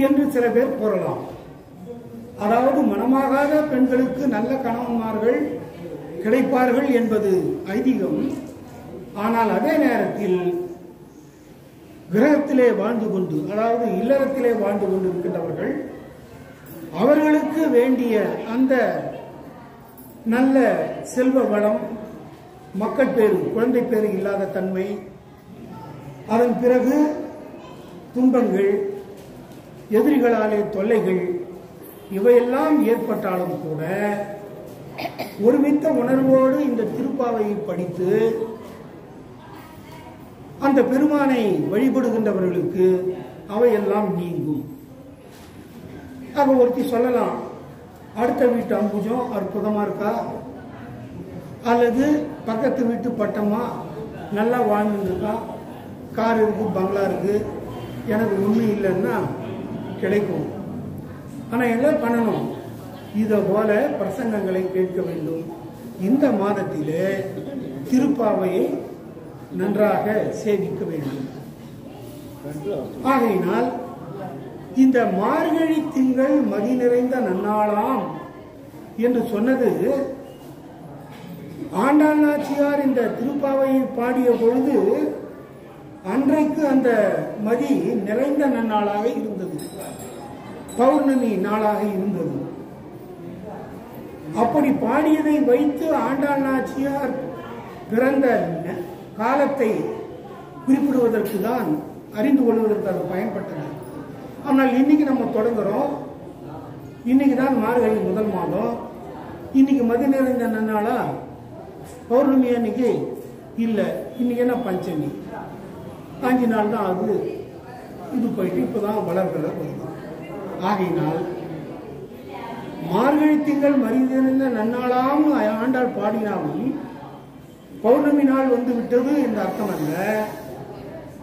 என்று சில பேர் கூறலாம். அதாவது மணமாகாத பெண்களுக்கு நல்ல கணவன்மார்கள் கிடைப்பார்கள் என்பது ஐதீகம். ஆனால் அதே நேரத்தில் கிரகத்திலே வாழ்ந்து கொண்டு, அதாவது இல்லறத்திலே வாழ்ந்து கொண்டு இருக்கின்றவர்கள் அவர்களுக்கு வேண்டிய அந்த நல்ல செல்வ வளம், மக்கள் பேரு, குழந்தை பேரு இல்லாத தன்மை, அதன் பிறகு துன்பங்கள், எதிரிகளாலே தொல்லைகள், இவையெல்லாம் ஏற்பட்டாலும் கூட ஒருமித்த உணர்வோடு இந்த திருப்பாவையை படித்து அந்த பெருமானை வழிபடுகின்றவர்களுக்கு அவையெல்லாம் நீங்கும். ஆக ஒருத்தி சொல்லலாம், அடுத்த வீட்டு அம்புஜம் அற்புதமா இருக்கா, அல்லது பக்கத்து வீட்டு பட்டமா நல்லா வாழ்ந்துருக்கா, கார் இருக்கு, பங்களா இருக்கு, எனக்கு ஒன்றும் இல்லைன்னா கிடைக்கும். ஆனால் என்ன பண்ணணும்? இதை போல பிரசங்கங்களை கேட்க வேண்டும். இந்த மாதத்திலே திருப்பாவையை நன்றாக சேவிக்க வேண்டும். ஆகையினால் இந்த மார்கழி திங்கள் மதி நிறைந்த நன்னாளாம் என்று சொன்னது, ஆண்டாள் நாச்சியார் இந்த திருப்பாவையை பாடிய பொழுது அன்றைக்கு அந்த மதி நிறைந்த நன்னாளாக இருந்தது, பௌர்ணமி நாளாக இருந்தது. அப்படி பாடியதை வைத்து ஆண்டாள் நாச்சியார் பிறந்த காலத்தை குறிப்பிடுவதற்கு தான், அறிந்து கொள்வதற்கு அது பயன்பட்டது. ஆனால் இன்னைக்கு நம்ம தொடங்குறோம், இன்னைக்கு தான் மார்கழி முதல் மாதம், இன்னைக்கு மதி நிறைந்த நன்னாளா, பௌர்ணமி அன்னைக்கு இல்லை, இன்னைக்கு என்ன பஞ்சமி, 5 நாள் தான் ஆகுது, இது போயிட்டு இப்பதான் வளர்கிற வருது. ஆகையினால் மார்கழி திங்கள் மதி நிறைந்த நன்னாளாம் ஆண்டாள் பாடினாலும் பௌர்ணமி நாள் வந்து விட்டது என்ற அர்த்தம் அல்ல.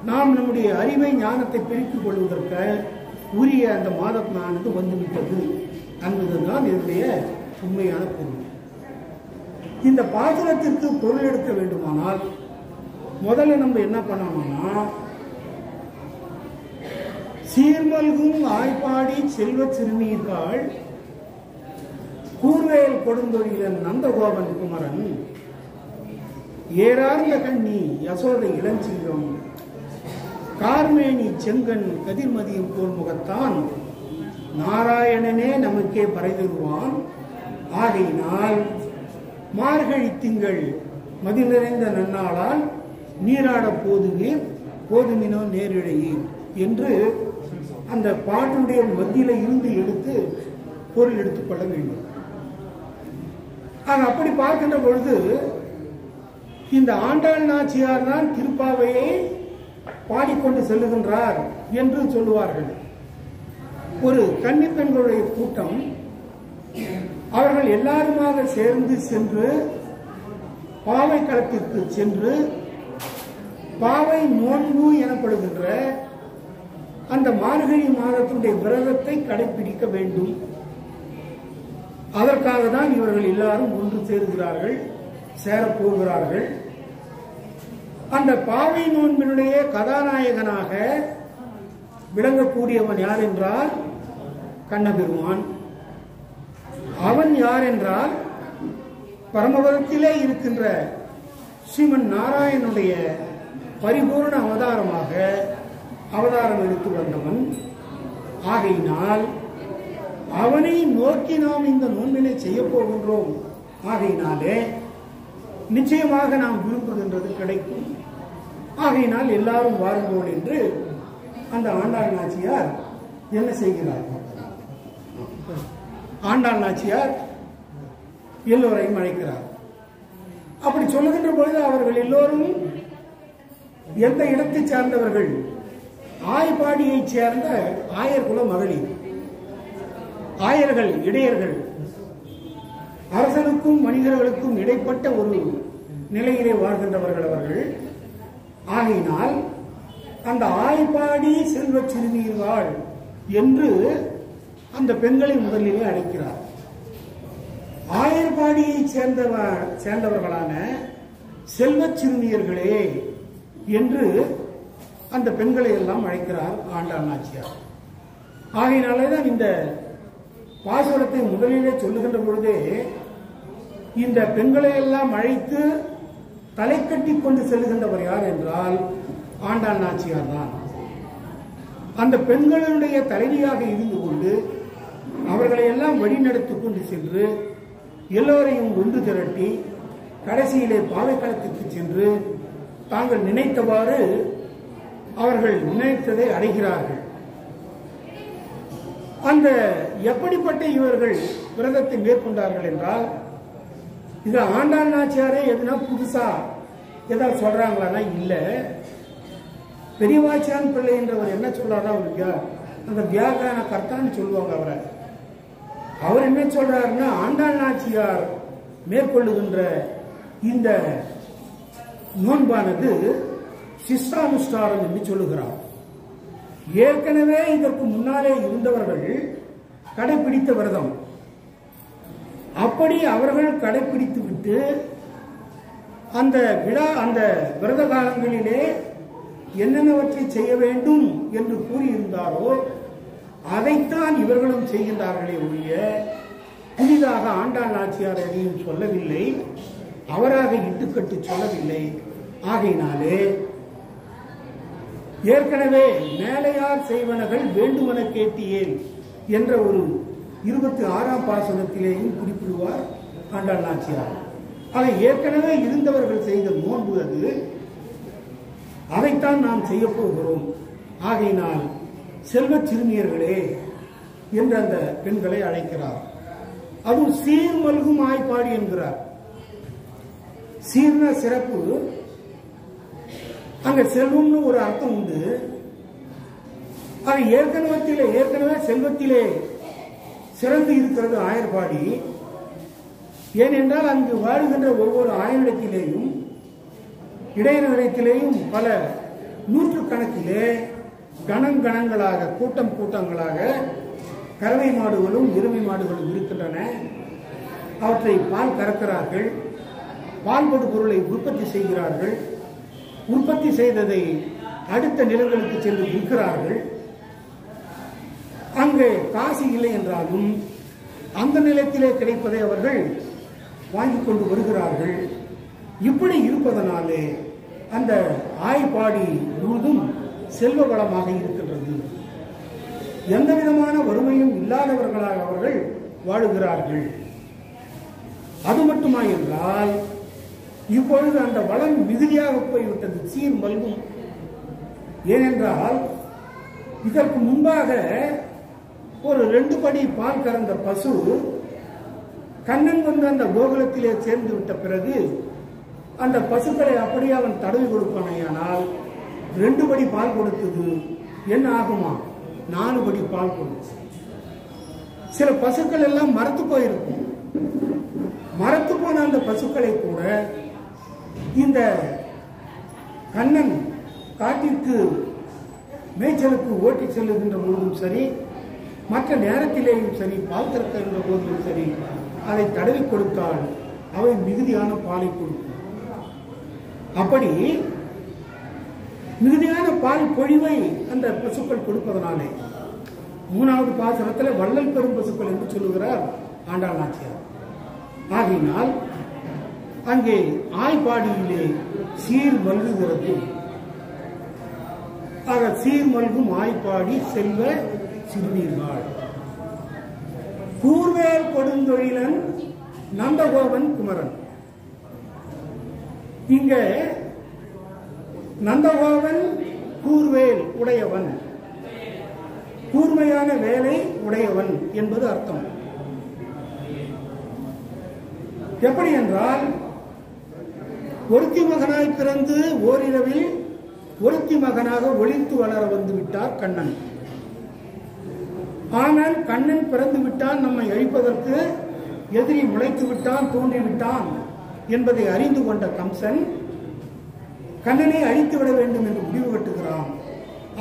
நாம் நம்முடைய அறிவை, ஞானத்தை பெருக்கிக் கொள்வதற்கு உரிய அந்த மாதத்தினானது வந்துவிட்டது என்பதுதான் இதனுடைய உண்மையான பொருள். இந்த பாசுரத்திற்கு பொருள் எடுக்க வேண்டுமானால் முதல்ல நம்ம என்ன பண்ணணும்னா, சீர்மல்கும் ஆய்ப்பாடி செல்வ சிறுநீர்கள் கூர்வேல் கொடுந்தொழிலன் நந்தகோபன் குமரன் ஏறார்ந்த கண்ணி யசோதை இளஞ்சிங்கம் கார்மேனி செங்கன் கதிர்மதியும் போல் முகத்தான் நாராயணனே நமக்கே பறைதருவான். ஆகையினால் மார்கழி திங்கள் மதி நிறைந்த நன்னாளால் நீராட போதுவீர் போதுமினோ நேரிழையீர் என்று அந்த பாட்டுடைய மத்தியில இருந்து எடுத்து பொருள் எடுத்துக்கொள்ள வேண்டும். அப்படி பார்க்கின்ற பொழுது இந்த ஆண்டாள் நாச்சியார் தான் திருப்பாவையை பாடிக்கொண்டு செல்லுகின்றார் என்று சொல்லுவார்கள். ஒரு கன்னி பெண்களுடைய கூட்டம், அவர்கள் எல்லாருமாக சேர்ந்து சென்று பாவை களத்திற்கு சென்று பாவை நோன்பு எனப்படுகின்ற அந்த மார்கழி மாதத்தினுடைய விரதத்தை கடைபிடிக்க வேண்டும். அதற்காக தான் இவர்கள் எல்லாரும் ஒன்று சேருகிறார்கள், சேரப்போகிறார்கள். அந்த பாவை நோன்பினுடைய கதாநாயகனாக விளங்கக்கூடியவன் யார் என்றால் கண்ணபெருமான். அவன் யார் என்றால் பரமபதத்திலே இருக்கின்ற ஸ்ரீமன் நாராயணனுடைய பரிபூர்ண அவதாரமாக அவதாரம் எடுத்து வந்தவன். ஆகையினால் அவனை நோக்கி நாம் இந்த நோன்பினை செய்ய போகின்றோம். ஆகையினாலே நிச்சயமாக நாம் விரும்புகின்றது கிடைக்கும். ஆகையினால் எல்லாரும் வாருங்கள் என்று அந்த ஆண்டாள் நாச்சியார் என்ன செய்கிறார்? ஆண்டாள் நாச்சியார் எல்லோரையும் அழைக்கிறார். அப்படி சொல்லுகின்ற பொழுது அவர்கள் எல்லோரும் எந்த இடத்தை சார்ந்தவர்கள்? ஆய்பாடியை சேர்ந்த ஆயர் குல மகளிர், ஆயர்கள், இடையர்கள், அரசனுக்கும் வணிகர்களுக்கும் இடைப்பட்ட ஒரு நிலையிலே வாழ்கின்றவர்கள் அவர்கள். ஆகையினால் அந்த ஆய்பாடி செல்வ சிறுநீர்கள் என்று அந்த பெண்களை முதலிலே அழைக்கிறார். ஆயர்பாடியை சேர்ந்தவர்களான செல்வ சிறுமியர்களே என்று அந்த பெண்களை எல்லாம் அழைக்கிறார் ஆண்டாள் நாச்சியார். ஆகையினாலேதான் இந்த பாசுரத்தை முதலிலே சொல்லுகின்ற பொழுதே இந்த பெண்களை எல்லாம் அழைத்து தலை கட்டி கொண்டு செல்லுகின்றவர் யார் என்றால் ஆண்டாள் நாச்சியார் தான். அந்த பெண்களுடைய தலைவியாக இருந்து கொண்டு அவர்களை எல்லாம் வழிநடத்தி கொண்டு சென்று எல்லோரையும் ஒன்று திரட்டி கடைசியிலே பாவைக்களத்திற்கு சென்று தாங்கள் நினைத்தவாறு அவர்கள் நினைத்ததை அடைகிறார்கள். அந்த எப்படிப்பட்ட இவர்கள் விரதத்தை மேற்கொண்டார்கள் என்றால், இது ஆண்டாள் நாச்சியாரே எதுனா புதுசா ஏதாவது சொல்றாங்களான்னா இல்ல. பெரியவாச்சியான் பிள்ளை என்றவர் என்ன சொல்றாரா, அந்த வியாகரண கர்த்தான்னு சொல்லுவாங்க அவரை. அவர் என்ன சொல்றாருன்னா, ஆண்டாள் நாச்சியார் மேற்கொள்ளுகின்ற இந்த நோன்பானது சிஷ்டானுஷ்டானம் என்று சொல்லுகிறார். ஏற்கனவே இதற்கு முன்னாலே இருந்தவர்கள் கடைபிடித்த விரதம், அப்படி அவர்கள் கடைபிடித்து விட்டு அந்த விரத காலங்களிலே என்னென்னவற்றை செய்ய வேண்டும் என்று கூறியிருந்தாரோ அதைத்தான் இவர்களும் செய்கின்றார்களே ஒழிய புதிதாக ஆண்டாள் நாச்சியார் எதையும் சொல்லவில்லை, அவராக இட்டுக்கட்டு சொல்லவில்லை. ஆகையினாலே ஏற்கனவே மேலையார் செய்வனகள் வேண்டுமென கேட்டியேன் என்ற ஒரு 26ஆம் பாசுரத்திலேயும் குறிப்பிடுவார் ஆண்டாள் நாச்சியார். அதை ஏற்கனவே இருந்தவர்கள் செய்த நோன்பு அது, அதைத்தான் நாம் செய்ய போகிறோம். ஆகையினால் செல்வ சிறுமியர்களே என்று அந்த பெண்களை அழைக்கிறார். அதுவும் சீர் மல்கும் ஆய்ப்பாடி என்கிறார். சீர்ன சிறப்பு, அங்க செல்வம்னு ஒரு அர்த்தம் உண்டு. அது ஏற்கனவே செல்வத்திலே சிறந்து இருக்கிறது ஆயர்பாடி. ஏனென்றால் அங்கு வாழ்கின்ற ஒவ்வொரு ஆயனிடத்திலேயும் இடையினத்திலேயும் பல நூற்றுக்கணக்கிலே கணங்களாக கூட்டங்களாக கறவை மாடுகளும் எருமை மாடுகளும் இருக்கின்றன. அவற்றை பால் கறக்கிறார்கள், பால்படு பொருளை உற்பத்தி செய்கிறார்கள். உற்பத்தி செய்ததை அடுத்த நிலங்களுக்கு சென்று விற்கிறார்கள். அங்கே காசு இல்லை என்றாலும் அந்த நிலத்திலே கிடைப்பதை அவர்கள் வாங்கிக் கொண்டு வருகிறார்கள். இப்படி இருப்பதனாலே அந்த ஆய்பாடி முழுதும் செல்வ வளமாக இருக்கின்றது. எந்த விதமான வறுமையும் இல்லாதவர்களாக அவர்கள் வாழுகிறார்கள். அது மட்டுமா என்றால் இப்பொழுது அந்த வளம் மிகுதியாக போய்விட்டது, சீர் மல்கும். ஏனென்றால் இதற்கு முன்பாக ஒரு 2 படி பால் கறந்த பசு கண்ணன் வந்து அந்த கோகுலத்திலே சேர்ந்து விட்ட பிறகு அந்த பசுக்களை அப்படியே அவன் தடவி கொடுப்பானையானால் 2 படி பால் கொடுத்தது என்ன ஆகுமா? 4 படி பால் கொடுத்து. சில பசுக்கள் எல்லாம் மரத்து போயிருக்கும். மரத்து போன அந்த பசுக்களை கூட இந்த கண்ணன் காட்டிற்கு மேய்ச்சலுக்கு ஓட்டி செல்லுகின்ற போதும் சரி, மற்ற நேரத்திலேயும் சரி, பால் கறக்கின்ற போதும் சரி, அதை தடவி கொடுத்தால் அவை மிகுதியான பாலை கொடுக்கும். அப்படி மிகுதியான பால் பொழிவை அந்த பசுக்கள் கொடுப்பதனாலே 3வது பாசுரத்தில் வள்ளல் பெரும் பசுக்கள் என்று சொல்லுகிறார் ஆண்டாள் நாச்சியார். ஆகையினால் அங்கே ஆய்பாடியிலே சீர் மல்குகிறது. ஆக சீர் மல்கும் ஆய்பாடி செல்வ சிறுநீர்கள். கூர்வேல் கொடுந்தொழிலன் நந்தகோபன் குமரன். இங்க நந்தகோபன் கூர்வேல் உடையவன், கூர்மையான வேலை உடையவன் என்பது அர்த்தம். எப்படி என்றால், ஒருத்தி மகனாய் பிறந்து ஓரிரவில் ஒருத்தி மகனாக ஒளித்து வளர வந்து விட்டார் கண்ணன். ஆனால் கண்ணன் பிறந்து விட்டான், நம்மை அழிப்பதற்கு எதிரி முளைத்து விட்டான், தோன்றிவிட்டான் என்பதை அறிந்து கொண்ட கம்சன் கண்ணனை அழித்து விட வேண்டும் என்று முடிவு கட்டுகிறான்.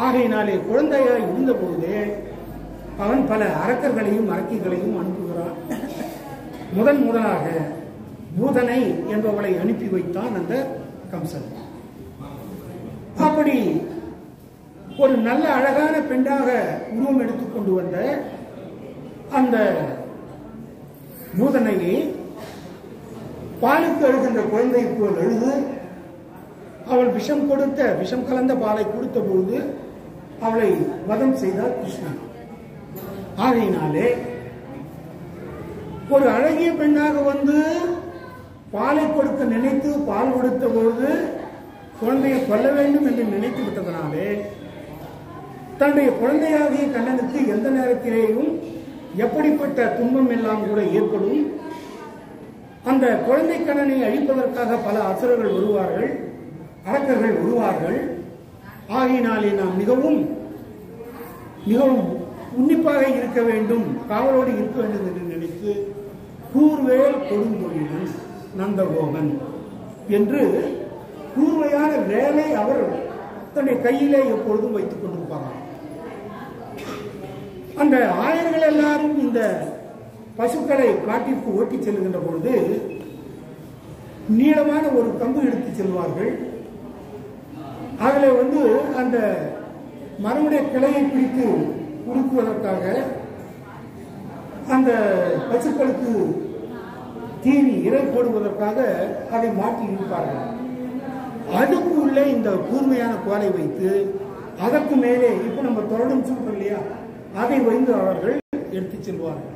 ஆகையினாலே குழந்தையாய் இருந்தபோதே அவன் பல அரக்கர்களையும் அரக்கிகளையும் அனுப்புகிறான். முதலாக பூதனை என்பவளை அனுப்பி வைத்தான் அந்த கம்சன். அப்படி ஒரு நல்ல அழகான பெண்ணாக உருவம் எடுத்துக்கொண்டு வந்த அந்த பூதனையை பாலுக்கு அழுகின்ற குழந்தை போல் அழுது அவள் விஷம் கலந்த பாலை கொடுத்த பொழுது அவளை வதம் செய்தார் கிருஷ்ணன். ஆகையினாலே ஒரு அழகிய பெண்ணாக வந்து பாலை கொடுக்க நினைத்து பால் கொடுத்த பொழுது குழந்தையை கொல்ல வேண்டும் என்று நினைத்து விட்டதனாலே தன்னுடைய குழந்தையாகிய கண்ணனுக்கு எந்த நேரத்திலேயும் எப்படிப்பட்ட துன்பம் எல்லாம் கூட ஏற்படும். அந்த குழந்தை கண்ணனை அழிப்பதற்காக பல அசுரர்கள் வருவார்கள், அரக்கர்கள் வருவார்கள். ஆகையினாலே நாம் மிகவும் மிகவும் உன்னிப்பாக இருக்க வேண்டும், காவலோடு இருக்க வேண்டும் என்று நினைத்து கூர்வேல் கொடுந்தொழிலன் நந்தகோபன் என்று கூர்மையான வேலை அவர் தன்னுடைய கையிலே எப்பொழுதும் வைத்துக் கொண்டிருப்பார்கள். அந்த ஆயர்கள் எல்லாரும் இந்த பசுக்களை காட்டிற்கு ஓட்டிச் செல்கின்ற பொழுது நீளமான ஒரு கம்பு எடுத்து செல்வார்கள். அதில் வந்து அந்த மரமுடைய கிளையை பிடித்து உடுக்குவதற்காக அந்த பசுக்களுக்கு தீனி இறை போடுவதற்காக அதை மாற்றி இருப்பார்கள். அதுக்கு உள்ளே இந்த கூர்மையான கோலை வைத்து அதற்கு மேலே இப்ப நம்ம தொடரும் சொல்றோம் இல்லையா, அதை வைத்து அவர்கள் எடுத்து செல்வார்கள்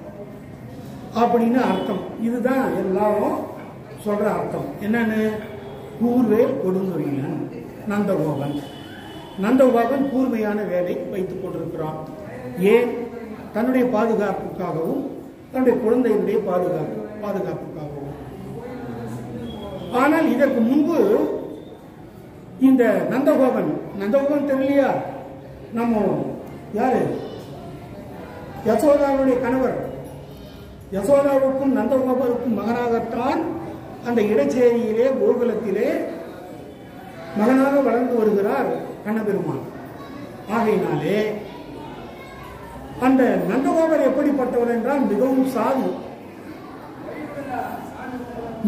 அப்படின்னு அர்த்தம். இதுதான் எல்லாரும் சொல்ற அர்த்தம். என்னன்னு, கூர்வேல் கொடுந்தொழிலன் நந்தகோபன். நந்தகோபன் கூர்மையான வேலை வைத்துக் கொண்டிருக்கிறான். ஏன்? தன்னுடைய பாதுகாப்புக்காகவும் தன்னுடைய குழந்தையினுடைய பாதுகாப்புக்காகவும். ஆனால் இதற்கு முன்பு இந்த நந்தகோபன் தெரியலையா, நம்ம யாரு, யசோதாவுடைய கணவர். யசோதாவுக்கும் நந்தகோபருக்கும் மகனாகத்தான் அந்த இடச்சேரியிலே கோகுலத்திலே மகனாக வளர்ந்து வருகிறார் கண்ணபெருமான். ஆகையினாலே அந்த நந்தகோபர் எப்படிப்பட்டவர் என்றால் மிகவும் சாது,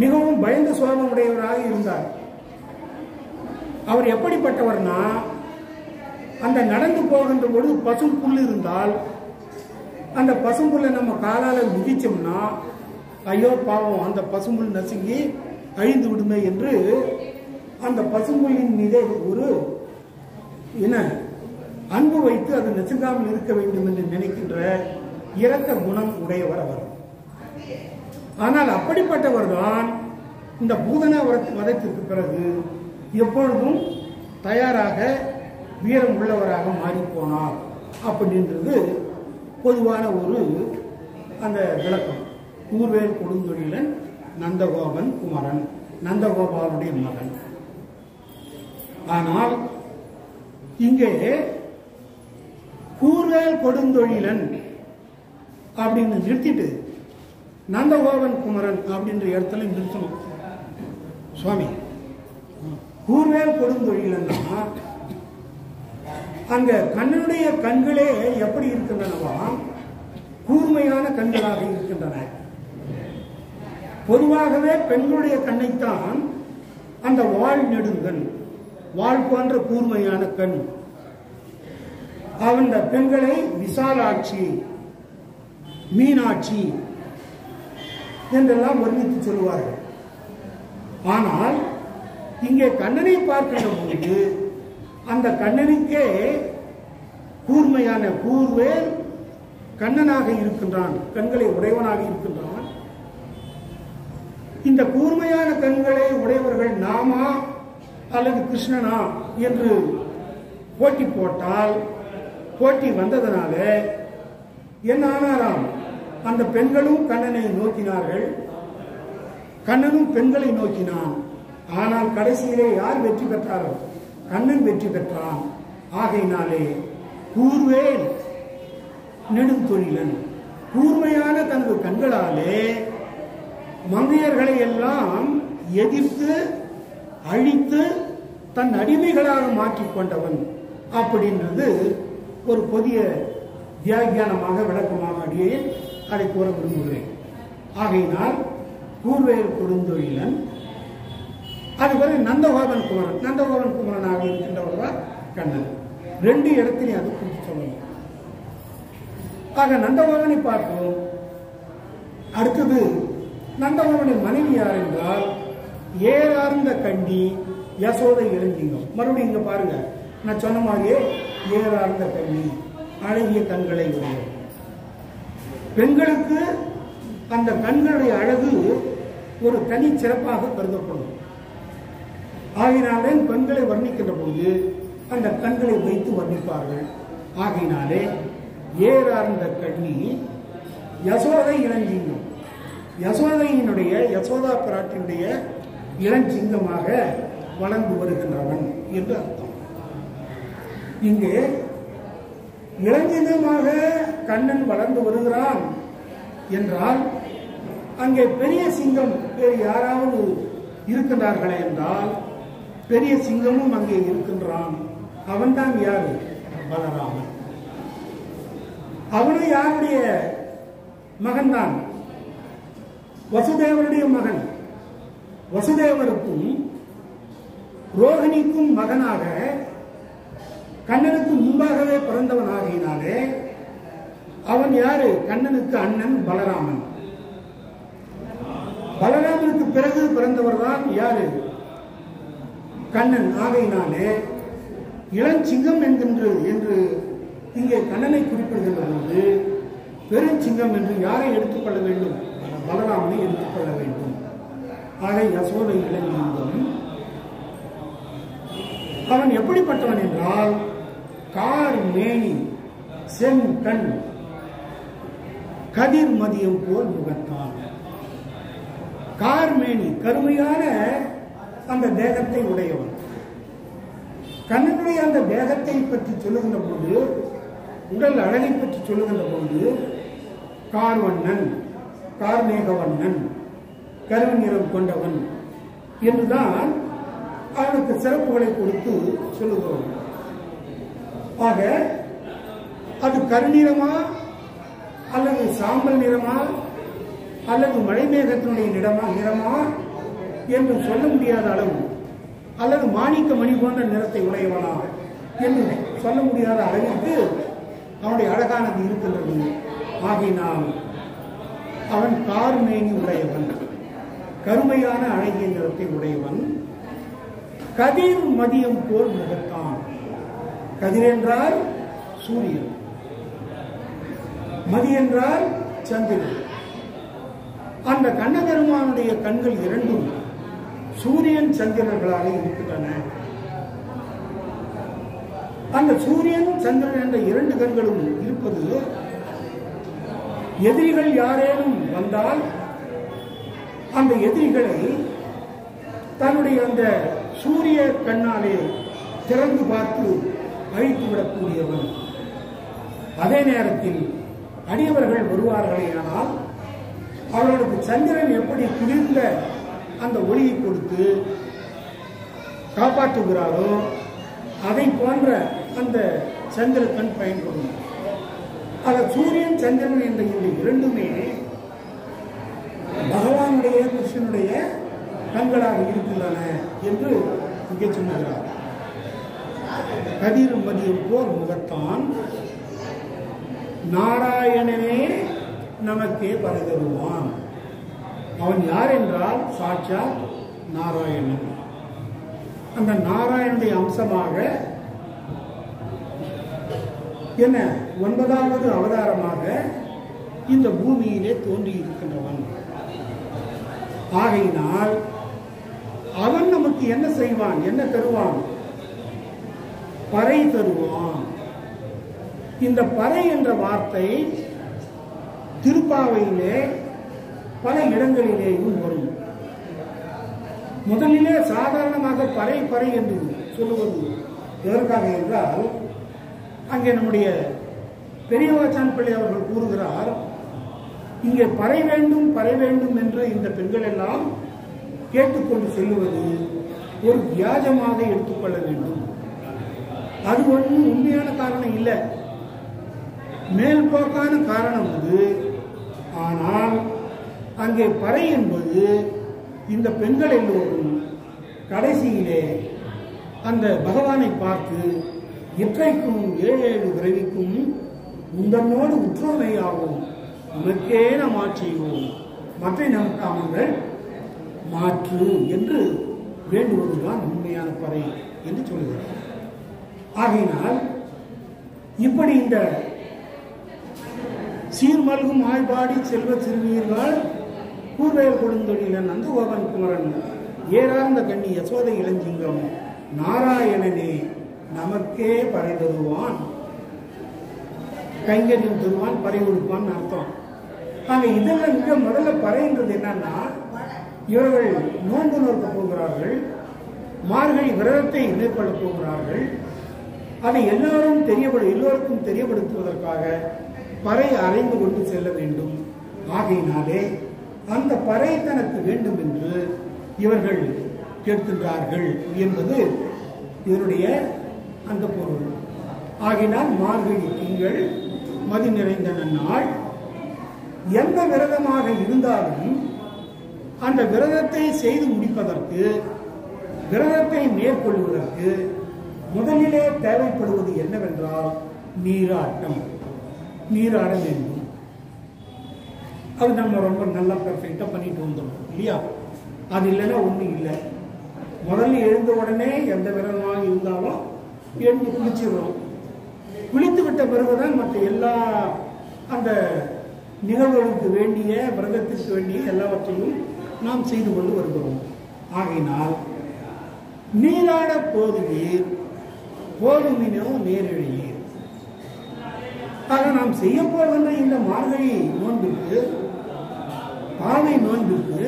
மிகவும் பயந்த சுவாபமுடையவராக இருந்தார். அவர் எப்படிப்பட்டவர்னா, அந்த நடந்து போகின்ற பொழுது பசும்புல் இருந்தால் அந்த பசும்புல்லை நம்ம காலால மிதிச்சோம்னா ஐயோ பாவம் அந்த பசும்புல் நசுங்கி அழிந்து விடுமே என்று அந்த பசும்புல்லின் மீதே ஒரு அன்பு வைத்து அது நசுங்காமல் இருக்க வேண்டும் என்று நினைக்கின்ற இரக்க குணம் உடையவர் அவர். ஆனால் அப்படிப்பட்டவர் தான் இந்த பூதன வதத்திற்கு பிறகு எப்பொழுதும் தயாராக வீரம் உள்ளவராக மாறி போனார் அப்படின்றது பொதுவான ஒரு அந்த விளக்கம். கூர்வேல் கொடுந்தொழிலன் நந்தகோபன் குமரன், நந்தகோபாலுடைய மகன். ஆனால் இங்கே கூர்வேல் கொடுந்தொழிலன் அப்படின்னு நிறுத்திட்டு நந்தகோபன் குமரன் அப்படின்ற இடத்துல நிறுத்தணும் சுவாமி. கூர்வேல் கொடுந்தொழிலன்னா அங்க கண்ணனுடைய கண்களே எப்படி இருக்கின்றனவா, கூர்மையான கண்களாக இருக்கின்றன. பொதுவாகவே பெண்களுடைய கண்ணைத்தான் அந்த வாள் நெடுங்கண், வாள் போன்ற கூர்மையான கண். அந்த பெண்களை விசாலாட்சி, மீனாட்சி என்றெல்லாம் வர்ணித்து சொல்லுவார்கள். ஆனால் இங்கே கண்ணனை பார்க்கின்ற போது அந்த கண்ணனுக்கே கூர்மையான கூர்வேல் கண்ணனாக இருக்கின்றான், கண்களை உடையவனாக இருக்கின்றான். இந்த கூர்மையான கண்களை உடையவர்கள் நாமா அல்லது கிருஷ்ணனா என்று போட்டி போட்டால், போட்டி வந்ததனால என்ன ஆனாராம், அந்த பெண்களும் கண்ணனை நோக்கினார்கள், கண்ணனும் பெண்களை நோக்கினான். ஆனால் கடைசியிலே யார் வெற்றி பெற்றாரோ, கண்ணன் வெற்றி பெற்றான். ஆகையினாலே கூர்வேல் நெடுந்தொழிலன் கூர்மையான தனது கண்களாலே மங்கையர்களை எல்லாம் எதிர்த்து அழித்து தன் அடிமைகளாக மாற்றிக்கொண்டவன் அப்படின்றது ஒரு புதிய வியாக்கியானமாக விளக்கமாக அடியே அதை கூற விரும்புகிறேன். ஆகையினால் கூர்வேல் கொடுந்தொழிலன், அதுபோல நந்தகோபன் குமரனாக இருக்கின்றவர் தான் கண்ணன். ரெண்டு இடத்திலையும் அது குறித்து சொல்லணும். ஆக நந்தகோபனை பார்ப்போம். அடுத்தது நந்தகோபனின் மனைவி யார் என்றால் ஏறார்ந்த கண்ணி யசோதை இளஞ்சிங்கம். மறுபடியும் இங்க பாருங்க, நான் சொன்ன மாதிரியே ஏறார்ந்த கண்ணி, அழகிய கண்களை உடைய பெண்களுக்கு அந்த கண்களுடைய அழகு ஒரு தனி சிறப்பாக கருதப்படும். ஆகினாலே பெண்களை வர்ணிக்கின்ற பொழுது அந்த கண்களை வைத்து வர்ணிப்பார்கள். ஆகினாலே ஏறார்ந்த கண்ணி யசோதை இளஞ்சிங்கம், யசோதையினுடைய யசோதா பிராட்டினுடைய இளஞ்சிங்கமாக வளர்ந்து வருகின்றவன் என்று அர்த்தம். இங்கே இளஞ்சிங்கமாக கண்ணன் வளர்ந்து வருகிறான் என்றால் அங்கே பெரிய சிங்கம் வேறு யாராவது இருக்கின்றார்களே என்றால் பெரிய சிங்கமும் அங்கே இருக்கின்றான். அவன்தான் யாரு? பலராமன். அவனும் யாருடைய மகன்தான்? வசுதேவருடைய மகன். வசுதேவருக்கும் ரோகிணிக்கும் மகனாக கண்ணனுக்கு முன்பாகவே பிறந்தவன் ஆகினாலே அவன் யாரு? கண்ணனுக்கு அண்ணன் பலராமன். பலராமனுக்கு பிறகு பிறந்தவர் தான் யாரு? கண்ணன். ஆகையினாலே இளஞ்சிங்கம் என்று இங்கே கண்ணனை குறிப்பிடுகின்ற போது பெருஞ்சிங்கம் என்று யாரை எடுத்துக்கொள்ள வேண்டும்? பலராமனை எடுத்துக்கொள்ள வேண்டும். ஆக யசோதை இளஞ்சிங்கம். அவன் எப்படிப்பட்டவன் என்றால் கார் மேனி செங்கண் கதிர் மதியம் போல் முகத்தான். கார்மேனி கருமையான அந்த தேகத்தை உடையவன். கண்ணனுடைய அந்த தேகத்தை பற்றி சொல்லுகின்ற போது, உடல் அழகை பற்றி சொல்லுகின்ற போது கார்வண்ணன், கார்மேகவண்ணன், கருவு நிறம் கொண்டவன் என்றுதான் அவனுக்கு சிறப்புகளை கொடுத்து சொல்லுகிறோம். ஆக அது கருநிறமா அல்லது சாம்பல் நிறமா அல்லது மழை மேகத்தினுடைய நிறமா என்று சொல்ல முடியாத அளவு, அல்லது மாணிக்க மணி போன்ற நிறத்தை உடையவனா என்று சொல்ல முடியாத அளவிற்கு அவனுடைய அழகானது இருக்கின்றது. ஆகினால் அவன் கார்மேனி உடையவன், கருமையான அழகிய நிறத்தை உடையவன். கதிர் மதியம் போல் முகத்தான். கதிர் என்றால் சூரியன், மதி என்றால் சந்திரன். அந்த கண்ணபெருமானுடைய கண்கள் இரண்டும் சூரியன் சந்திரர்களாக இருக்கின்றன. அந்த சூரியன் சந்திரன் என்ற இரண்டு கண்களும் இருப்பது எதிரிகள் யாரேனும் வந்தால் அந்த எதிரிகளை தன்னுடைய அந்த சூரிய கண்ணாலே திறந்து பார்த்து அழித்துவிடக்கூடியவன். அதே நேரத்தில் அடியவர்கள் வருவார்களே ஆனால் அவர்களுக்கு சந்திரன் எப்படி குளிர்ந்த அந்த ஒளியை கொடுத்து காப்பாற்றுகிறாரோ அதை போன்ற அந்த சந்திர கண் பயன்படும். ஆக சூரியன் சந்திரன் என்ற இந்த இரண்டுமே பகவானுடைய கிருஷ்ணனுடைய கண்களாக இருக்கின்றன என்று இங்கே சொல்லுகிறார். கதிர் மதியம் போர் முகத்தான் நாராயணனே நமக்கே பரதருவான். அவன் யார் என்றால் சாட்சாத் நாராயணன். அந்த நாராயணனுடைய அம்சமாக என்ன 9வது அவதாரமாக இந்த பூமியிலே தோன்றி இருக்கின்றவன். ஆகையினால் அவன் நமக்கு என்ன செய்வான், என்ன தருவான்? பறை தருவான். இந்த பறை என்ற வார்த்தை திருப்பாவையிலே பல இடங்களிலேயும் வரும். முதலிலே சாதாரணமாக பறை பறை என்று சொல்லுவது எதற்காக என்றால், அங்கே நம்முடைய பெரியவாச்சான் பிள்ளை அவர்கள் கூறுகிறார், இங்கே பறை வேண்டும் என்று இந்த பெண்கள் எல்லாம் கேட்டுக்கொண்டு செல்லுவது ஒரு வியாஜமாக எடுத்துக்கொள்ள வேண்டும். அது ஒன்றும் உண்மையான காரணம் இல்லை, மேல்போக்கான காரணம் அது. ஆனால் அங்கே பறை என்பது இந்த பெண்கள் எல்லோரும் கடைசியிலே அந்த பகவானை பார்த்து இற்றைக்கும் ஏழேழு பிறவிக்கும் உந்தன்னோடு உற்றோமையாகும் உனக்கே நாம் ஆட்சியோம் மற்ற நமக்காமங்கள் மாற்று என்று வேண்டுவதுதான் உண்மையான பறை என்று சொல்கிறார். ஆகையினால் இப்படி இந்த சீர்மல்கும் ஆய்பாடி செல்வ சிறுமியர்கள் கூர்வேல் கொடுந்தொழில நந்தகோபன் குமரன் ஏறார்ந்த கண்ணி யசோதை இளஞ்சிங்கம் நாராயணனே நமக்கே பறை தருவான் கைங்கரியம் தருவான் பறை கொடுப்பான் அர்த்தம். ஆக இதெல்லாம் இங்க முதல்ல பறைன்றது என்னன்னா, இவர்கள் நோன்பு நோக்க போகிறார்கள், மார்கழி விரதத்தை மேற்கொள்ள போகிறார்கள். அதை எல்லோருக்கும் தெரியப்படுத்துவதற்காக பறை அறைந்து கொண்டு செல்ல வேண்டும். ஆகையினாலே அந்த பறை தனக்கு வேண்டும் என்று இவர்கள் கேட்கின்றார்கள் என்பது இதனுடைய அந்த பொருள். ஆகினால் மார்கழி திங்கள் மதி நிறைந்த நாள் எந்த விரதமாக இருந்தாலும் அந்த விரதத்தை செய்து முடிப்பதற்கு, விரதத்தை மேற்கொள்வதற்கு முதலிலே தேவைப்படுவது என்னவென்றால் நீராட்டம். நீராட வேண்டும். அது நம்ம ரொம்ப நல்லா பெர்ஃபெக்டா பண்ணிட்டு வந்துடும் இல்லையா? அது இல்லைன்னா ஒன்றும் இல்லை. முதல்ல எழுந்த உடனே எந்த விரதமாக இருந்தாலும் எழுந்து குளிச்சிடுறோம். குளித்து விட்ட பிறகுதான் மற்ற எல்லா அந்த நிகழ்வுகளுக்கு வேண்டிய விரதத்திற்கு வேண்டிய எல்லாவற்றையும் நாம் செய்து கொண்டு வருகிறோம். ஆகையினால் நீராட போதுவீர் போதுமினோ நேரிழையீர். ஆக நாம் செய்ய போகின்ற இந்த மார்கழி நோன்பிற்கு, பாவை நோன்பிற்கு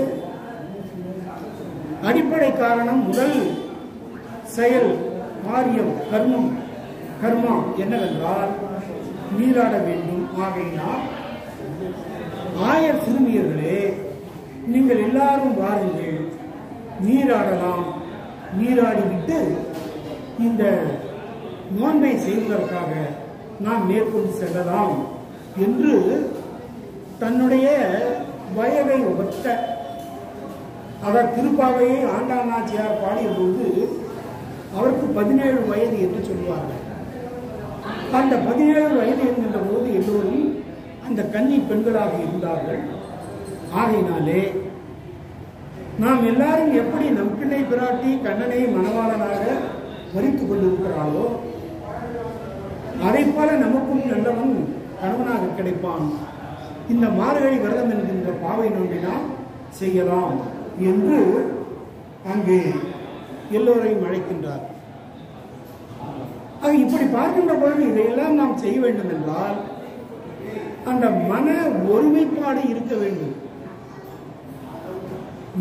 அடிப்படை காரணம், முதல் செயல், காரியம், கர்மா என்னவென்றால் நீராட வேண்டும். ஆகையினால் ஆயர் சிறுமியர்களே, நீங்கள் எல்லாரும் வாருங்கள், நீராடலாம். நீராடிவிட்டு இந்த நோன்பை செய்வதற்காக நாம் மேற்கொண்டு செல்லலாம் என்று தன்னுடைய வயதை ஒத்த, அவர் திருப்பாவையை ஆண்டாள் நாச்சியார் பாடிய போது அவருக்கு 17 வயது என்று சொல்வார்கள். அந்த 17 வயது என்கின்ற போது எல்லோரும் அந்த கன்னி பெண்களாக இருந்தார்கள். ஆகையினாலே நாம் எல்லாரும் எப்படி நம் பிள்ளை பிராட்டி கண்ணனை மணவாளனாக வரித்துக் கொண்டிருக்கிறாளோ அதை போல நமக்கும் நல்லவன் கணவனாக கிடைப்பான். இந்த மார்கழி விரதம் என்கின்ற பாவை நோம்பினால் செய்யலாம் என்று அங்கே எல்லோரையும் அழைக்கின்றார். இப்படி பார்க்கின்ற பொழுது இதையெல்லாம் நாம் செய்ய வேண்டும் என்றால் அந்த மன ஒருமைப்பாடு இருக்க வேண்டும்.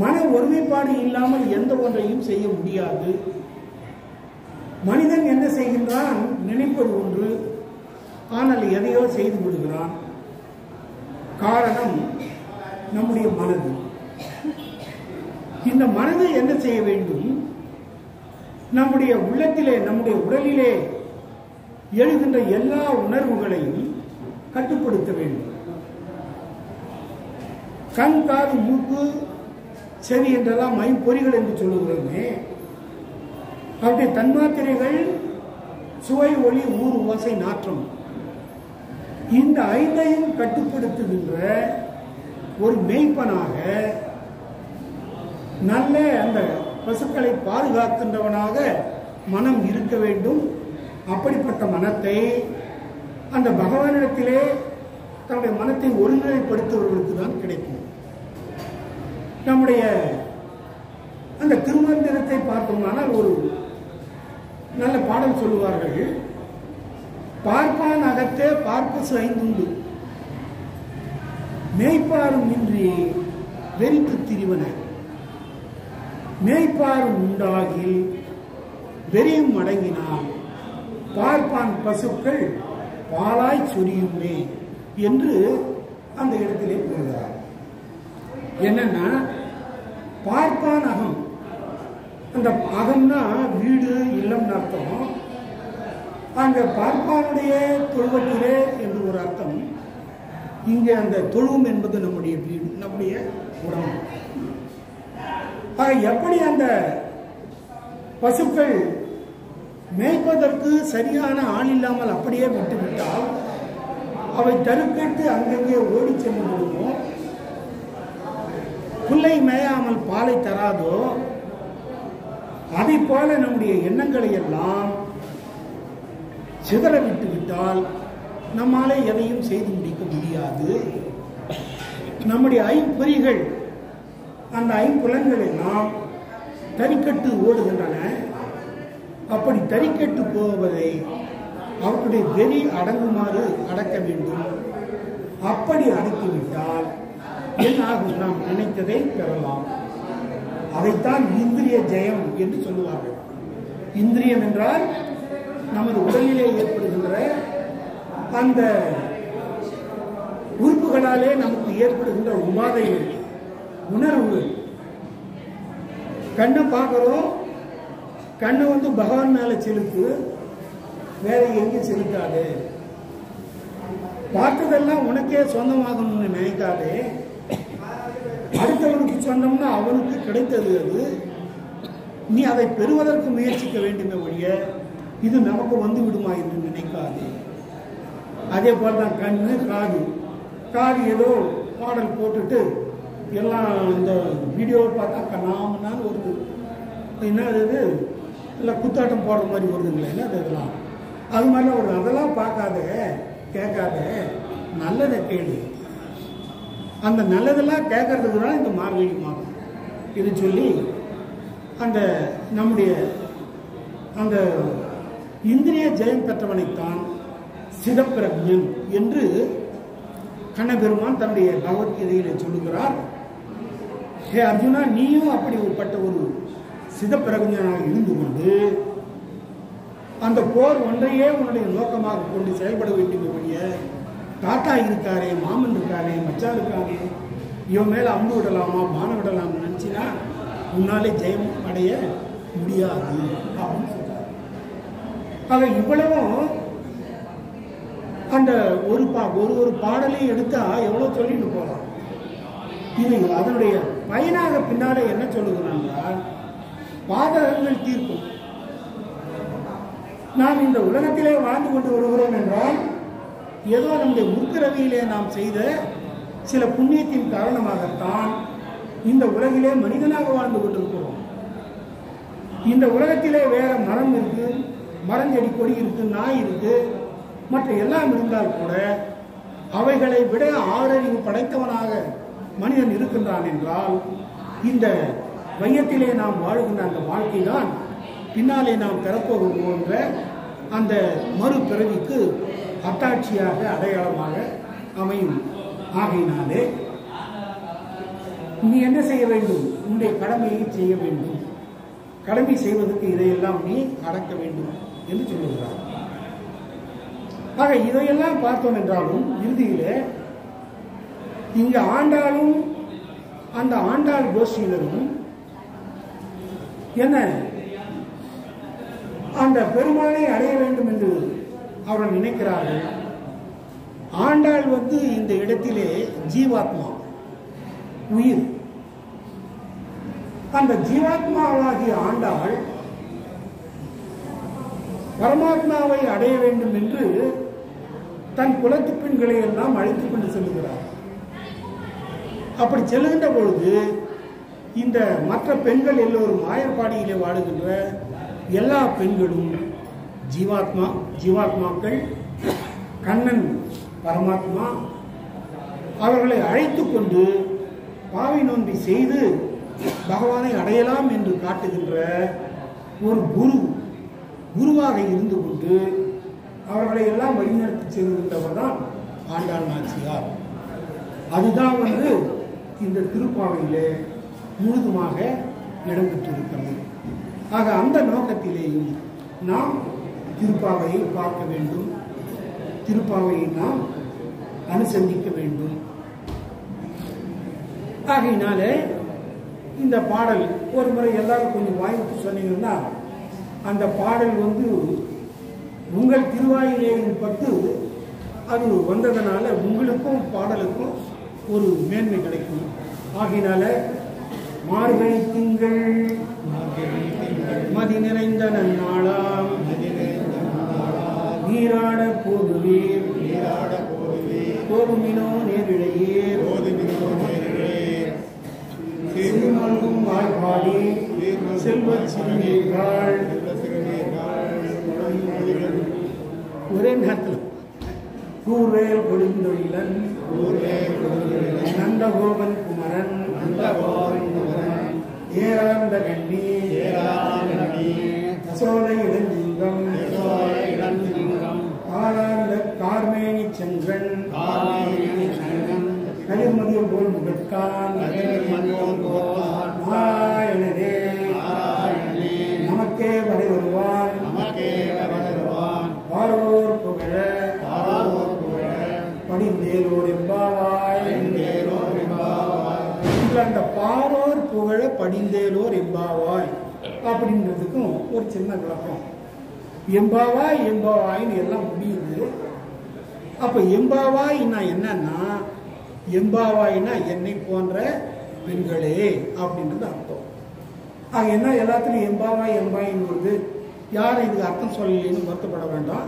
மன ஒருமைப்பாடு இல்லாமல் எந்த ஒன்றையும் செய்ய முடியாது. மனிதன் என்ன செய்கின்றான்? நினைப்பது ஒன்று, ஆனால் எதையோ செய்து விடுகிறான். காரணம் நம்முடைய மனது. இந்த மனதை என்ன செய்ய வேண்டும்? நம்முடைய உள்ளத்திலே, நம்முடைய உடலிலே எழுகின்ற எல்லா உணர்வுகளையும் கட்டுப்படுத்த வேண்டும். கண், காது, மூக்கு, செவி என்றெல்லாம் ஐம்பொறிகள் என்று சொல்லுகிறோமே, அவருடைய தன்மாத்திரைகள் சுவை, ஒளி, ஊர், ஓசை, நாற்றம், இந்த 5ஐயும் கட்டுப்படுத்துகின்ற ஒரு மேய்ப்பனாக, நல்ல அந்த பசுக்களை பாதுகாக்கின்றவனாக மனம் இருக்க வேண்டும். அப்படிப்பட்ட மனத்தை அந்த பகவானிடத்திலே தன்னுடைய மனத்தை ஒருநிலைப்படுத்துவதற்கு தான் கிடைக்கும். நம்முடைய அந்த திருமந்திரத்தை பார்த்தோம்னால் ஒரு நல்ல பாடல் சொல்லுவார்கள். பார்ப்பான் அகத்தே பார்ப்பசு 5 உண்டு, மேய்ப்பாரும் இன்றி வெறித்து திரிவன, மேய்ப்பாரும் உண்டாகி வெறியும் அடங்கினான், பார்ப்பான் பசுக்கள் பாலாய் சொரியுமே என்று அந்த இடத்திலே கூறுகிறார். என்னன்னா, பார்ப்பான் அகம், அந்த அகம்னா வீடு, இல்லம்னு அர்த்தம். அங்க பார்ப்பானுடைய தொழுவத்திலே என்று ஒரு அர்த்தம். இங்கே அந்த தொழுவம் என்பது நம்முடைய வீடு, நம்முடைய உடம்பு. எப்படி அந்த பசுக்கள் மேய்ப்பதற்கு சரியான ஆள் இல்லாமல் அப்படியே விட்டுவிட்டால் அவை தருக்கட்டு அங்கங்கே ஓடி சென்று விடுமோ, புல்லை மேயாமல் பாலை தராதோ, அதை போல நம்முடைய எண்ணங்களை எல்லாம் சிதற விட்டு விட்டால் நம்மாலே எதையும் செய்து முடிக்க முடியாது. நம்முடைய ஐம்பொறிகள், அந்த ஐம்புலன்கள் எல்லாம் தறிக்கட்டு ஓடுகின்றன. அப்படி தறிக்கட்டு போவதை அவருடைய வெறி அடங்குமாறு அடக்க வேண்டும். அப்படி அடக்கிவிட்டால் என்ன ஆகும்? நாம் நினைத்ததை பெறலாம். அதைத்தான் இந்திரிய ஜெயம் என்று சொல்லுவார்கள். இந்திரியம் என்றால் நமது உடலிலே ஏற்படுகின்ற அந்த உறுப்புகளாலே நமக்கு ஏற்படுகின்ற உபாதைகள், உணர்வுகள். கண்ணை பார்க்கிறோம், கண்ணை பகவான் மேல செலுத்து, வேற எங்கேயும் செலுத்தாது. பார்த்ததெல்லாம் உனக்கே சொந்தமாகணும்னு நினைக்காதே. அடுத்தவனுக்கு சொந்தம்னா அவனுக்கு கிடைத்தது அது. நீ அதை பெறுவதற்கு முயற்சிக்க வேண்டுமே ஒழிய இது நமக்கு வந்து விடுமா என்று நினைக்காது. அதே போலதான் கண்ணு, காது. காது ஏதோ பாடல் போட்டுட்டு எல்லாம் இந்த வீடியோவை பார்த்தா கண்ணாமனான்னு ஒரு என்ன அது இல்லை குத்தாட்டம் போடுற மாதிரி வருதுங்களே, என்ன அதெல்லாம் அது மாதிரிலாம் வருது. அதெல்லாம் பார்க்காத, கேட்காத, நல்லதை கேளு. அந்த நல்லதெல்லாம் கேட்கறதுக்கு தான் இந்த மார்கழி மாதம். இது சொல்லி அந்த நம்முடைய அந்த இந்திரிய ஜெயம் பெற்றவனைத்தான் சிதப்பிரஜன் என்று கண்ணபெருமான் தன்னுடைய பகவத்கீதையிலே சொல்லுகிறார். ஹே அர்ஜுனா, நீயும் அப்படிப்பட்ட ஒரு சிதப்பிரஜனாக இருந்து கொண்டு அந்த போர் ஒன்றையே உன்னுடைய நோக்கமாக கொண்டு செயல்பட வேண்டிய தாத்தா இருக்காரே, மாமன் இருக்காரே, மச்சான் இருக்காரே, இவன் மேல அம்பு விடலாமா, பானம் விடலாம்னு நினைச்சினா உன்னாலே ஜெயம் அடைய முடியாது அப்படின்னு சொல்றாரு. ஆக இவ்வளவும் அந்த ஒரு பாடலை எடுத்தா எவ்வளவு சொல்லிட்டு போகலாம். இது அதனுடைய பயனாக பின்னாலே என்ன சொல்லுகிறாங்க, பாதகங்கள் தீர்க்கும். நாம் இந்த உலகத்திலே வாழ்ந்து கொண்டு வருகிறோம் என்றால் ஏதோ நம்முடைய முற்பிறவியிலே நாம் செய்த சில புண்ணியத்தின் காரணமாகத்தான் இந்த உலகிலே மனிதனாக வாழ்ந்து கொண்டிருக்கிறோம். இந்த உலகத்திலே வேற மரம் இருக்கு, மரம் செடி கொடி இருக்கு, நாய் இருக்கு, மற்ற எல்லாம் இருந்தால் கூட அவைகளை விட ஆறறிவு படைத்தவனாக மனிதன் இருக்கின்றான் என்றால் இந்த வையத்திலே நாம் வாழுகின்ற அந்த வாழ்க்கை தான் பின்னாலே நாம் பெறப்போகின்ற அந்த மறுபிறவிக்கு அத்தாட்சியாக, அடையாளமாக அமையும். ஆகையினாலே நீ என்ன செய்ய வேண்டும்? உன்னுடைய கடமையை செய்ய வேண்டும். கடமை செய்வதற்கு இதையெல்லாம் நீ அடக்க வேண்டும் என்று சொல்லுகிறார். ஆக இதையெல்லாம் பார்த்தோம் என்றாலும் இறுதியிலே இங்க ஆண்டாளும் அந்த ஆண்டாள் கோஷ்டியினரும் என்ன அந்த பெருமானை அடைய வேண்டும் என்று அவர்கள் நினைக்கிறார்கள். ஆண்டாள் இந்த இடத்திலே ஜீவாத்மா, உயிர். அந்த ஜீவாத்மாவாகிய ஆண்டாள் பரமாத்மாவை அடைய வேண்டும் என்று தன் குலத்து பெண்களை எல்லாம் அழைத்துக் கொண்டு செல்லுகிறார். அப்படி செல்லுகின்ற பொழுது இந்த மற்ற பெண்கள் எல்லோரும் ஆயர்பாடியிலே வாழுகின்ற எல்லா பெண்களும் ஜீவாத்மாக்கள், கண்ணன் பரமாத்மா. அவர்களை அழைத்து கொண்டு பாவை நோன்பை செய்து பகவானை அடையலாம் என்று காட்டுகின்ற ஒரு குருவாக இருந்து கொண்டு அவர்களை எல்லாம் வழிநடத்தி செல்கின்றவர் தான் ஆண்டாள் நாச்சியார். அதுதான் இந்த திருப்பாவையிலே முழுதுமாக இடம்பெற்றிருக்கிறது. ஆக அந்த நோக்கத்திலேயும் நாம் திருப்பாவையை பார்க்க வேண்டும், திருப்பாவையை நாம் அனுசந்திக்க வேண்டும். ஆகையினாலே இந்த பாடல் ஒரு முறை எல்லாரும் கொஞ்சம் வாய்ப்பு சொன்னீங்கன்னா அந்த பாடல் உங்கள் திருவாயிலே பட்டு அது வந்ததனால உங்களுக்கும் பாடலுக்கும் ஒரு மேன்மை கிடைக்கும். ஆகையினால மார்கழி திங்கள் மதி நிறைந்த நன்னாளாம் நீராட போதுவீர் போதுமினோ நேரிழையீர் சிறுமல்கும் வாய்ப்பாடி செல்வச் சிறுநீர்கள் ஒரே நேரத்தில் கூர்வேல் கொடுந்தொழிலன் நந்தகோபன் குமரன் ஏராந்த கண்ணி சோலை இளஞ்சிங்கம் ஆராந்த கார்மேனி சென்றன் கதிர்மதியம் போல் முகத்தான் நாராயணனே நமக்கே வரை வருவான் பாரோர் புகழ படிந்தேலோர் எம்பாவாய். அந்த பாரோர் புகழ படிந்தேலோர் எம்பாவாய் அப்படின்றதுக்கும் ஒரு சின்ன விளக்கம். எம்பாவாய் எம்பாவாய்ன்னு எல்லாம் முடியுது. அப்ப எம்பாவாய்னா என்னன்னா, எம்பாவாய்னா என்னை போன்ற பெண்களே அப்படின்றது அர்த்தம். ஆக என்ன எல்லாத்துலையும் எம்பாவாய் எம்பாயின்றது யாரும் இதுக்கு அர்த்தம் சொல்லலைன்னு வருத்தப்பட வேண்டாம்.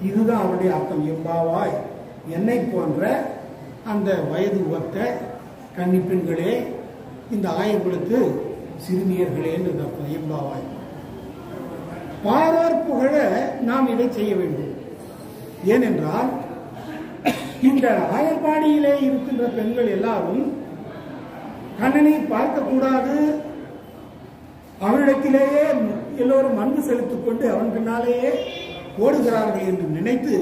இதுதான் அவருடைய அர்த்தம். எம்பாவாய் என்னை போன்ற அந்த வயது ஒத்த கன்னி பெண்களே, இந்த ஆயர்களுக்கு சிறுமியர்களேன்றது அர்த்தம் எம்பாவாய். பாரோர் புகழ நாம் இதை செய்ய வேண்டும். ஏனென்றால் இந்த ஆயர்பாடியிலே இருக்கின்ற பெண்கள் எல்லாரும் கண்ணனை பார்க்கக்கூடாது, அவனிடத்திலேயே எல்லோரும் அன்பு செலுத்திக் கொண்டு அவன் பின்னாலேயே ஓடுகிறார்கள் என்று நினைத்து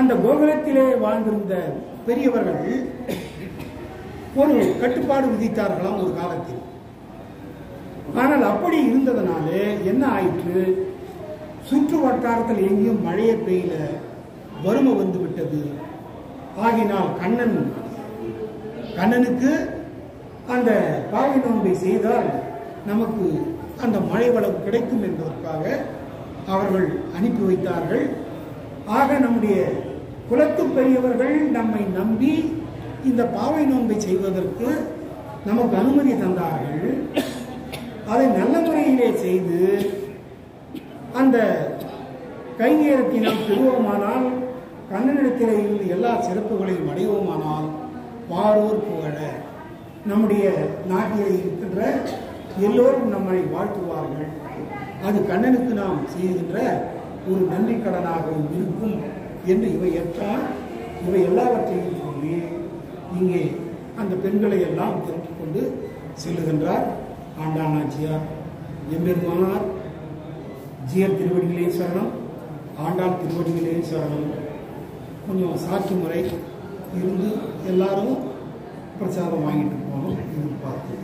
அந்த கோகுலத்திலே வாழ்ந்திருந்த பெரியவர்கள் ஒரு கட்டுப்பாடு விதித்தார்களாம் ஒரு காலத்தில். ஆனால் அப்படி இருந்ததனாலே என்ன ஆயிற்று, சுற்று வட்டாரத்தில் எங்கேயும் மழையை பெய்யல, வறுமை வந்து விட்டது. ஆகினால் கண்ணனுக்கு அந்த பாவை நோன்பை செய்தால் நமக்கு அந்த மழை வளம் கிடைக்கும் என்பதற்காக அவர்கள் அனுப்பி வைத்தார்கள். ஆக நம்முடைய குலத்து பெரியவர்கள் நம்மை நம்பி இந்த பாவை நோன்பை செய்வதற்கு நமக்கு அனுமதி தந்தார்கள். அதை நல்ல முறையிலே செய்து அந்த கைநேரத்தை நாம் பெறுவோமானால், கண்ணனிடத்திலே இருந்து எல்லா சிறப்புகளையும் அடைவோமானால், பாரோர் புகழ நம்முடைய நாட்டிலே இருக்கின்ற எல்லோரும் நம்மை வாழ்த்துவார்கள். அது கண்ணனுக்கு நாம் செய்கின்ற ஒரு நன்றி கடனாகவும் இருக்கும் என்று இவை ஏற்றால் இவை எல்லாவற்றையும் சொல்லி இங்கே அந்த பெண்களை எல்லாம் திரட்டிக் கொண்டு செல்லுகின்றார் ஆண்டாள் நாச்சியார். எம்பெருமானார் ஜியர் திருவடிகளே சரணம், ஆண்டாள் திருவடிகளே சரணம். கொஞ்சம் சாட்சி முறை இருந்து எல்லாரும் பிரசாதம் வாங்கிட்டு போகணும். இது பார்த்து